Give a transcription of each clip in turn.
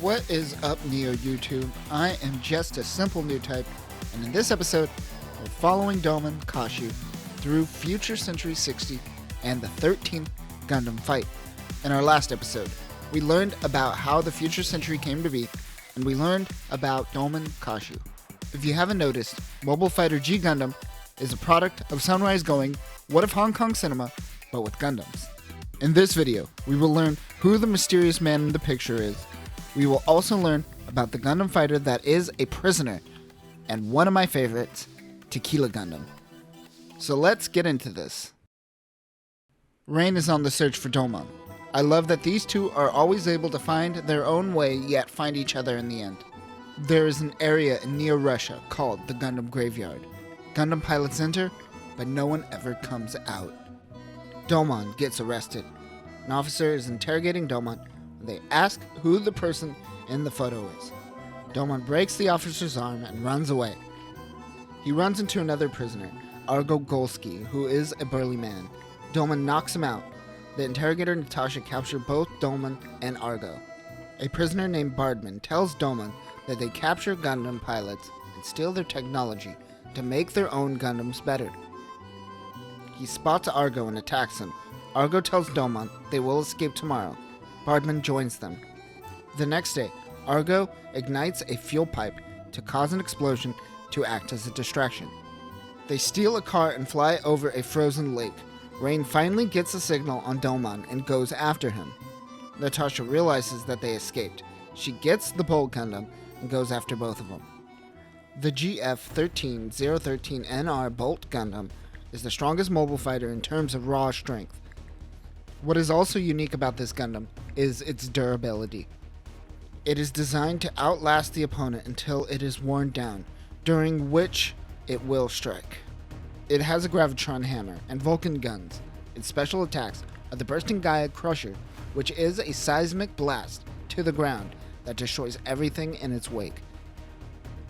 What is up, Neo YouTube? I am just a simple new type, and in this episode, we're following Domon Kashu through Future Century 60 and the 13th Gundam fight. In our last episode, we learned about how the Future Century came to be, and we learned about Domon Kashu. If you haven't noticed, Mobile Fighter G Gundam is a product of Sunrise going, what if Hong Kong cinema, but with Gundams. In this video, we will learn who the mysterious man in the picture is. We will also learn about the Gundam fighter that is a prisoner, and one of my favorites, Tequila Gundam. So let's get into this. Rain is on the search for Domon. I love that these two are always able to find their own way, yet find each other in the end. There is an area in Neo-Russia called the Gundam Graveyard. Gundam pilots enter, but no one ever comes out. Domon gets arrested. An officer is interrogating Domon. They ask who the person in the photo is. Domon breaks the officer's arm and runs away. He runs into another prisoner, Argo Golsky, who is a burly man. Domon knocks him out. The interrogator Natasha captures both Domon and Argo. A prisoner named Bardman tells Domon that they capture Gundam pilots and steal their technology to make their own Gundams better. He spots Argo and attacks him. Argo tells Domon they will escape tomorrow. Bardman joins them. The next day, Argo ignites a fuel pipe to cause an explosion to act as a distraction. They steal a car and fly over a frozen lake. Rain finally gets a signal on Domon and goes after him. Natasha realizes that they escaped. She gets the Bolt Gundam and goes after both of them. The GF-13013NR Bolt Gundam is the strongest mobile fighter in terms of raw strength. What is also unique about this Gundam is its durability. It is designed to outlast the opponent until it is worn down, during which it will strike. It has a Gravitron hammer and Vulcan guns. Its special attacks are the Bursting Gaia Crusher, which is a seismic blast to the ground that destroys everything in its wake.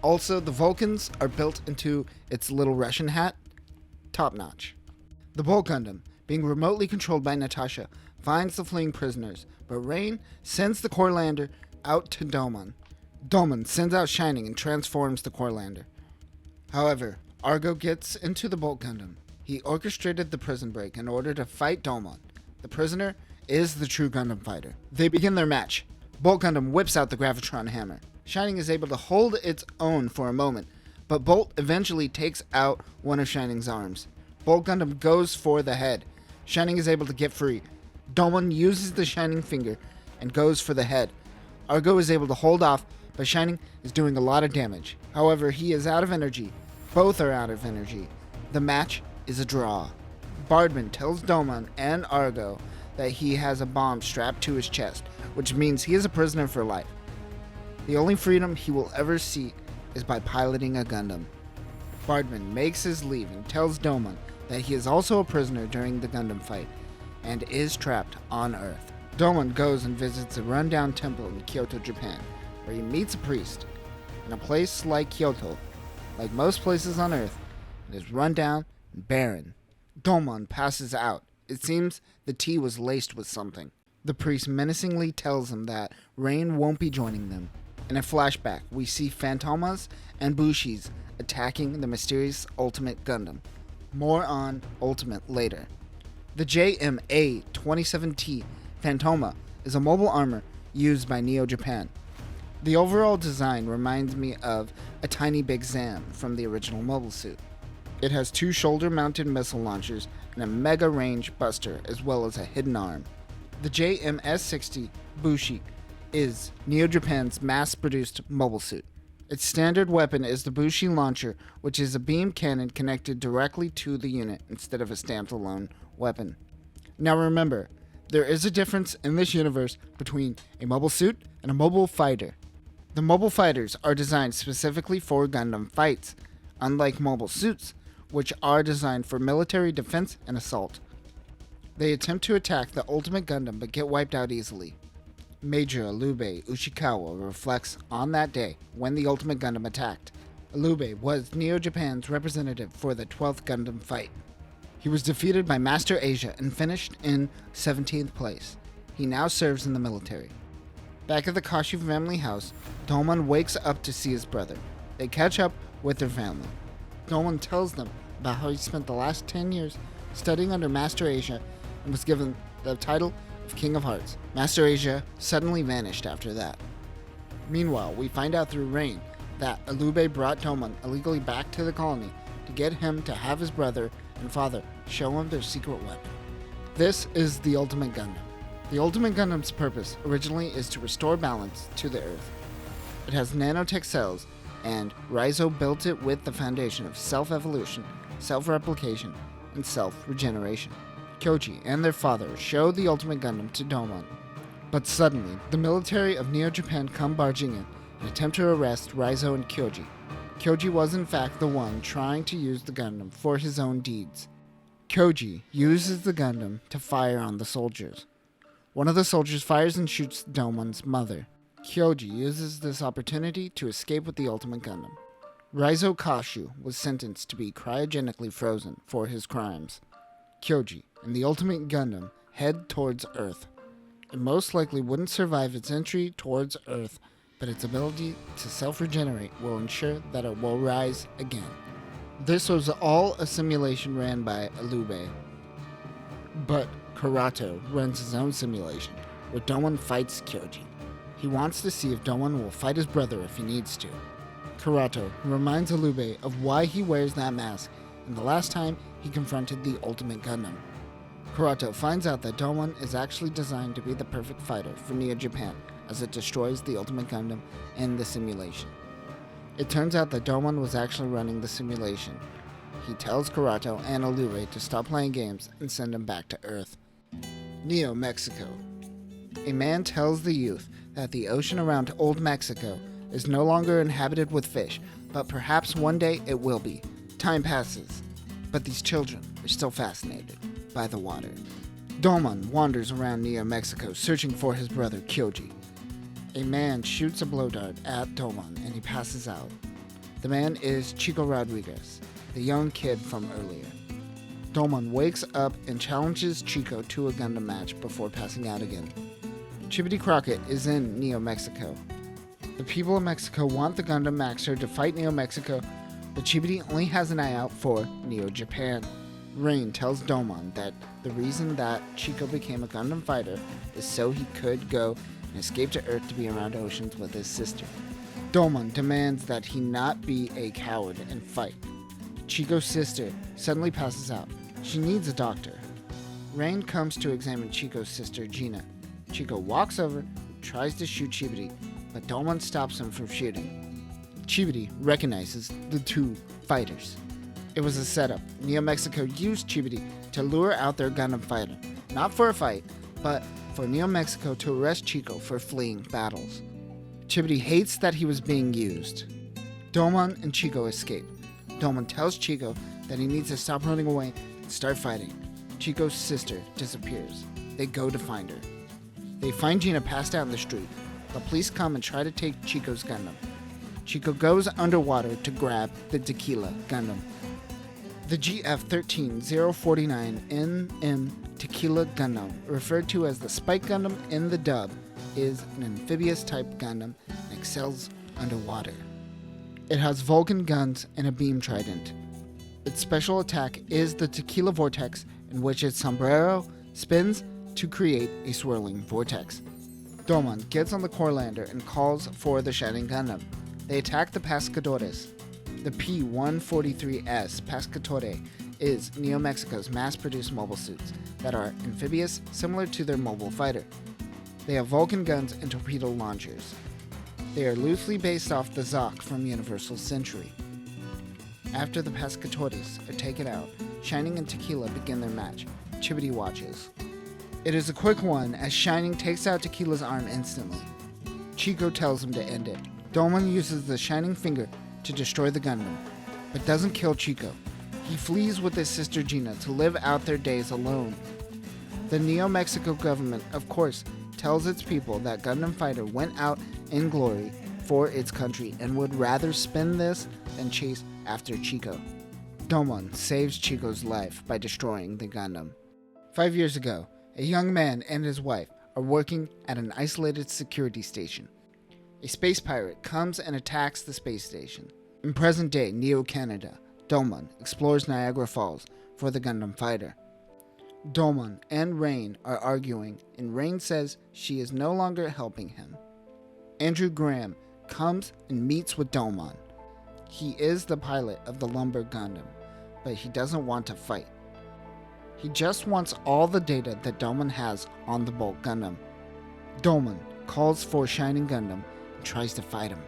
Also, the Vulcans are built into its little Russian hat. Top notch. The Bolt Gundam, being remotely controlled by Natasha, finds the fleeing prisoners, but Rain sends the Core Lander out to Domon. Domon sends out Shining and transforms the Core Lander. However, Argo gets into the Bolt Gundam. He orchestrated the prison break in order to fight Domon. The prisoner is the true Gundam fighter. They begin their match. Bolt Gundam whips out the Gravitron hammer. Shining is able to hold its own for a moment, but Bolt eventually takes out one of Shining's arms. Bolt Gundam goes for the head. Shining is able to get free. Domon uses the Shining finger and goes for the head. Argo is able to hold off, but Shining is doing a lot of damage. However, he is out of energy. Both are out of energy. The match is a draw. Bardman tells Domon and Argo that he has a bomb strapped to his chest, which means he is a prisoner for life. The only freedom he will ever see is by piloting a Gundam. Bardman makes his leave and tells Domon that he is also a prisoner during the Gundam fight and is trapped on Earth. Domon goes and visits a rundown temple in Kyoto, Japan, where he meets a priest. In a place like Kyoto, like most places on Earth, it is rundown and barren. Domon passes out. It seems the tea was laced with something. The priest menacingly tells him that Rain won't be joining them. In a flashback, we see Phantomas and Bushis attacking the mysterious Ultimate Gundam. More on Ultimate later. The JMA-27T Phantoma is a mobile armor used by Neo Japan. The overall design reminds me of a tiny Big Zam from the original mobile suit. It has two shoulder-mounted missile launchers and a mega range buster, as well as a hidden arm. The JMS-60 Bushi is Neo Japan's mass-produced mobile suit. Its standard weapon is the Bushi launcher, which is a beam cannon connected directly to the unit instead of a standalone weapon. Now remember, there is a difference in this universe between a mobile suit and a mobile fighter. The mobile fighters are designed specifically for Gundam fights, unlike mobile suits, which are designed for military defense and assault. They attempt to attack the Ultimate Gundam but get wiped out easily. Major Alube Ushikawa reflects on that day when the Ultimate Gundam attacked. Alube was Neo Japan's representative for the 12th Gundam fight. He was defeated by Master Asia and finished in 17th place. He now serves in the military. Back at the Kashu family house, Domon wakes up to see his brother. They catch up with their family. Domon tells them about how he spent the last 10 years studying under Master Asia and was given the title of King of Hearts. Master Asia suddenly vanished after that. Meanwhile, we find out through Rain that Alube brought Domon illegally back to the colony to get him to have his brother and father show him their secret weapon. This is the Ultimate Gundam. The Ultimate Gundam's purpose originally is to restore balance to the Earth. It has nanotech cells, and Raizo built it with the foundation of self-evolution, self-replication, and self-regeneration. Kyoji and their father show the Ultimate Gundam to Domon. But suddenly, the military of Neo-Japan come barging in and attempt to arrest Raizo and Kyoji. Kyoji was in fact the one trying to use the Gundam for his own deeds. Kyoji uses the Gundam to fire on the soldiers. One of the soldiers fires and shoots Domon's mother. Kyoji uses this opportunity to escape with the Ultimate Gundam. Raizo Kashu was sentenced to be cryogenically frozen for his crimes. Kyoji and the Ultimate Gundam head towards Earth. It most likely wouldn't survive its entry towards Earth, but its ability to self-regenerate will ensure that it will rise again. This was all a simulation ran by Alube. But Karato runs his own simulation, where Domon fights Kyoji. He wants to see if Domon will fight his brother if he needs to. Karato reminds Alube of why he wears that mask and the last time he confronted the Ultimate Gundam. Karato finds out that Domon is actually designed to be the perfect fighter for Neo-Japan as it destroys the Ultimate Gundam in the simulation. It turns out that Domon was actually running the simulation. He tells Karato and Alube to stop playing games and send him back to Earth. Neo Mexico. A man tells the youth that the ocean around Old Mexico is no longer inhabited with fish, but perhaps one day it will be. Time passes, but these children are still fascinated by the water. Domon wanders around Neo Mexico searching for his brother Kyoji. A man shoots a blow dart at Domon and he passes out. The man is Chico Rodriguez, the young kid from earlier. Domon wakes up and challenges Chico to a Gundam match before passing out again. Chibity Crockett is in Neo Mexico. The people of Mexico want the Gundam Maxer to fight Neo Mexico, but Chibity only has an eye out for Neo Japan. Rain tells Domon that the reason that Chico became a Gundam fighter is so he could go and escape to Earth to be around oceans with his sister. Domon demands that he not be a coward and fight. Chico's sister suddenly passes out. She needs a doctor. Rain comes to examine Chico's sister, Gina. Chico walks over and tries to shoot Chibity, but Domon stops him from shooting. Chibity recognizes the two fighters. It was a setup. Neo Mexico used Chibity to lure out their Gundam fighter, not for a fight, but for Neo Mexico to arrest Chico for fleeing battles. Chibity hates that he was being used. Domon and Chico escape. Domon tells Chico that he needs to stop running away and start fighting. Chico's sister disappears. They go to find her. They find Gina passed out in the street. The police come and try to take Chico's Gundam. Chico goes underwater to grab the Tequila Gundam. The GF-13049 Tequila Gundam, referred to as the Spike Gundam in the dub, is an amphibious type Gundam and excels underwater. It has Vulcan guns and a beam trident. Its special attack is the Tequila Vortex, in which its sombrero spins to create a swirling vortex. Domon gets on the core lander and calls for the Shining Gundam. They attack the Pescadores. The P-143S Pescatore is Neo Mexico's mass-produced mobile suits that are amphibious, similar to their mobile fighter. They have Vulcan guns and torpedo launchers. They are loosely based off the Zoc from Universal Century. After the Pescatores are taken out, Shining and Tequila begin their match. Chibity watches. It is a quick one, as Shining takes out Tequila's arm instantly. Chico tells him to end it. Domon uses the Shining Finger to destroy the Gundam, but doesn't kill Chico. He flees with his sister Gina to live out their days alone. The Neo Mexico government, of course, tells its people that Gundam Fighter went out in glory for its country and would rather spend this than chase after Chico. Domon saves Chico's life by destroying the Gundam. 5 years ago, a young man and his wife are working at an isolated security station. A space pirate comes and attacks the space station. In present-day Neo-Canada, Domon explores Niagara Falls for the Gundam fighter. Domon and Rain are arguing, and Rain says she is no longer helping him. Andrew Graham comes and meets with Domon. He is the pilot of the Lumber Gundam, but he doesn't want to fight. He just wants all the data that Domon has on the Bolt Gundam. Domon calls for Shining Gundam and tries to fight him.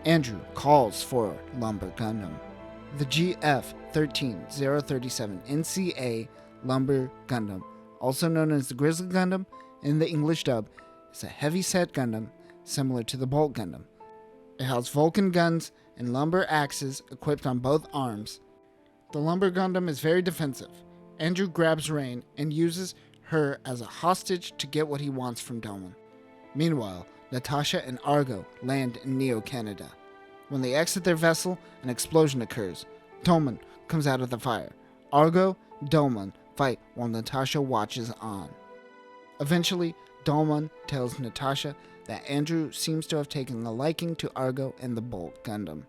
Andrew calls for Lumber Gundam. The GF-13037 NCA Lumber Gundam, also known as the Grizzly Gundam in the English dub, is a heavy-set Gundam similar to the Bolt Gundam. It has Vulcan guns and lumber axes equipped on both arms. The Lumber Gundam is very defensive. Andrew grabs Rain and uses her as a hostage to get what he wants from Domon. Meanwhile, Natasha and Argo land in Neo-Canada. When they exit their vessel, an explosion occurs. Domon comes out of the fire. Argo and Domon fight while Natasha watches on. Eventually, Domon tells Natasha that Andrew seems to have taken a liking to Argo and the Bolt Gundam.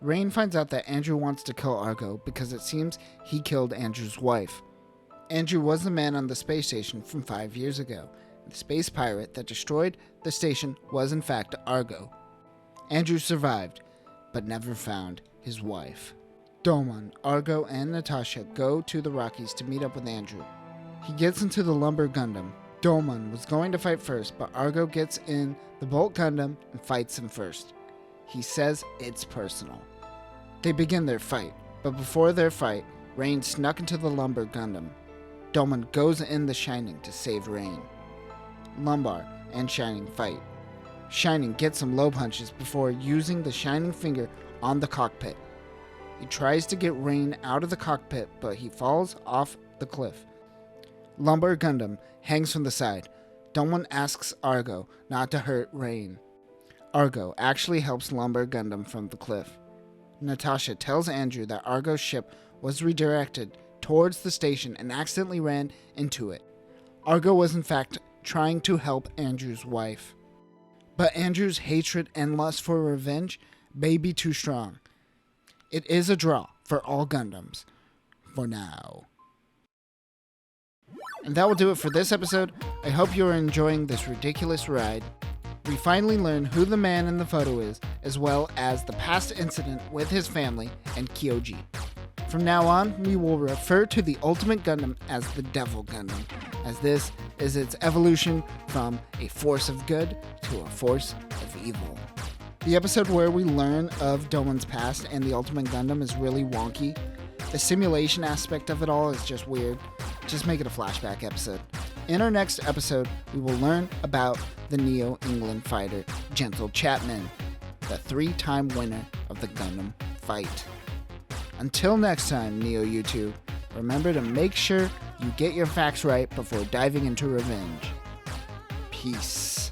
Rain finds out that Andrew wants to kill Argo because it seems he killed Andrew's wife. Andrew was the man on the space station from 5 years ago. The space pirate that destroyed the station was in fact Argo. Andrew survived, but never found his wife. Domon, Argo, and Natasha go to the Rockies to meet up with Andrew. He gets into the Lumber Gundam. Domon was going to fight first, but Argo gets in the Bolt Gundam and fights him first. He says it's personal. They begin their fight, but before their fight, Rain snuck into the Lumber Gundam. Domon goes in the Shining to save Rain. Lumbar and Shining fight. Shining gets some low punches before using the Shining finger on the cockpit. He tries to get Rain out of the cockpit, but he falls off the cliff. Lumber Gundam hangs from the side. Domon asks Argo not to hurt Rain. Argo actually helps Lumber Gundam from the cliff. Natasha tells Andrew that Argo's ship was redirected towards the station and accidentally ran into it. Argo was in fact trying to help Andrew's wife. But Andrew's hatred and lust for revenge may be too strong. It is a draw for all Gundams. For now. And that will do it for this episode. I hope you are enjoying this ridiculous ride. We finally learn who the man in the photo is, as well as the past incident with his family and Kyoji. From now on, we will refer to the Ultimate Gundam as the Devil Gundam, as this is its evolution from a force of good to a force of evil. The episode where we learn of Domon's past and the Ultimate Gundam is really wonky. The simulation aspect of it all is just weird. Just make it a flashback episode. In our next episode, we will learn about the Neo England fighter, Gentle Chapman, the 3-time winner of the Gundam fight. Until next time, Neo YouTube, remember to make sure you get your facts right before diving into revenge. Peace.